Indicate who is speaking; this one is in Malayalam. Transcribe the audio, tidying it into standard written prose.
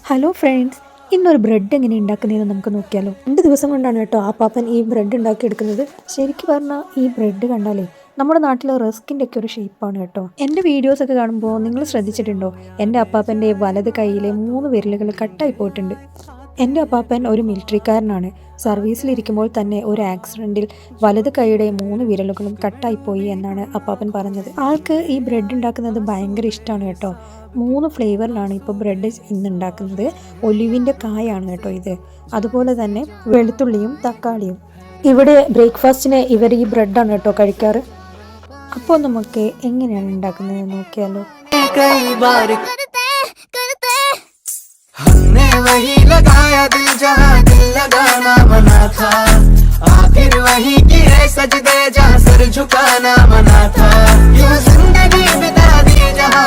Speaker 1: ഹലോ ഫ്രണ്ട്സ്, ഇന്നൊരു ബ്രെഡ് എങ്ങനെ ഉണ്ടാക്കുന്നതെന്ന് നമുക്ക് നോക്കിയാലോ. 2 ദിവസം കൊണ്ടാണ് കേട്ടോ ആ പാപ്പൻ ഈ ബ്രെഡ് ഉണ്ടാക്കിയെടുക്കുന്നത്. ശരിക്കും പറഞ്ഞാൽ ഈ ബ്രെഡ് കണ്ടാലേ നമ്മുടെ നാട്ടിലെ റസ്കിൻ്റെ ഒക്കെ ഒരു ഷേപ്പാണ് കേട്ടോ. എൻ്റെ വീഡിയോസൊക്കെ കാണുമ്പോൾ നിങ്ങൾ ശ്രദ്ധിച്ചിട്ടുണ്ടോ, എൻ്റെ അപ്പാപ്പൻ്റെ വലത് കൈയിലെ 3 വിരലുകൾ കട്ടായി പോയിട്ടുണ്ട്. എൻ്റെ അപ്പാപ്പൻ ഒരു മിലിറ്ററിക്കാരനാണ്. സർവീസിലിരിക്കുമ്പോൾ തന്നെ ഒരു ആക്സിഡൻറ്റിൽ വലത് കൈയുടെ 3 വിരലുകളും കട്ടായിപ്പോയി എന്നാണ് അപ്പാപ്പൻ പറഞ്ഞത്. ആൾക്ക് ഈ ബ്രെഡ് ഉണ്ടാക്കുന്നത് ഭയങ്കര ഇഷ്ടമാണ് കേട്ടോ. 3 ഫ്ലേവറിലാണ് ഇപ്പോൾ ബ്രെഡ് ഇന്ന് ഉണ്ടാക്കുന്നത്. ഒലിവിൻ്റെ കായാണ് കേട്ടോ ഇത്, അതുപോലെ തന്നെ വെളുത്തുള്ളിയും തക്കാളിയും. ഇവിടെ ബ്രേക്ക്ഫാസ്റ്റിന് ഇവർ ഈ ബ്രെഡാണ് കേട്ടോ കഴിക്കാറ്. അപ്പോൾ നമുക്ക് എങ്ങനെയാണ് ഉണ്ടാക്കുന്നത് നോക്കിയാലോ.
Speaker 2: हमने वही लगाया दिल जहाँ दिल लगाना मना था, आखिर वही किए सजदे जहाँ सर झुकाना मना था, यूं जिंदगी बिता दी जहाँ